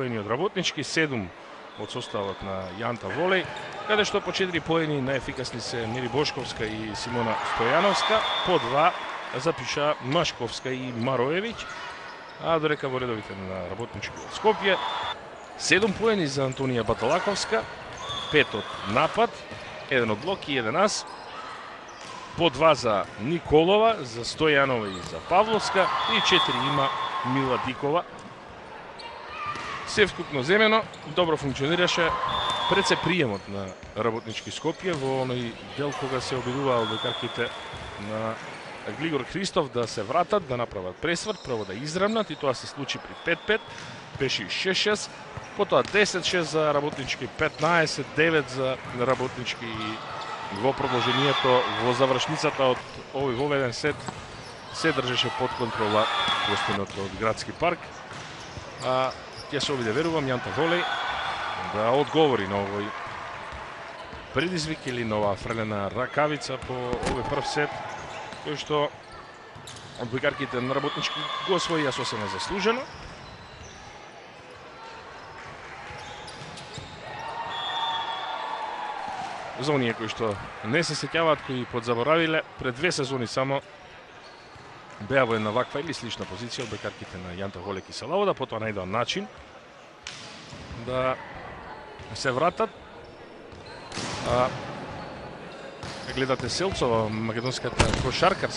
Од работнички, 7 од составот на Јанта Волеј, каде што по 4 поени најефикасни се Мири Бошковска и Симона Стојановска, по 2 запиша Машковска и Мароевиќ, а дорека во редовите на работнички од Скопје, 7 поени за Антонија Баталаковска, 5 од напад, 1 од блок и 1 ас, по 2 за Николова, за Стојанова и за Павловска, и 4 има Мила Дикова. Се вкупно земено, добро функционираше пред се приемот на работнички Скопје во оној дел кога се обидуваа одбојкарките на Глигор Христов да се вратат, да направат пресврт, прво да израмнат и тоа се случи при 5-5, беше 6-6, потоа 10-6 за работнички, 15-9 за работнички и во продолжението, во завршницата од овој воведен сет се држеше под контрола гостинот од Градски парк. Ќе се обиде, верувам, Јанта Волеј да одговори на овој предизвик или на оваа фрлена ракавица по овој прв сет, кој што одбојкарките на работнички го освоија сосема заслужено. За оние кои што не се сеќаваат, кои подзаборавиле, пред 2 сезони само беа во една ваква или слична позиција одбојкарките на Јанта Волеј и Салавода, потоа најдоа начин да се вратат. Гледате Селцова, македонската кошаркарска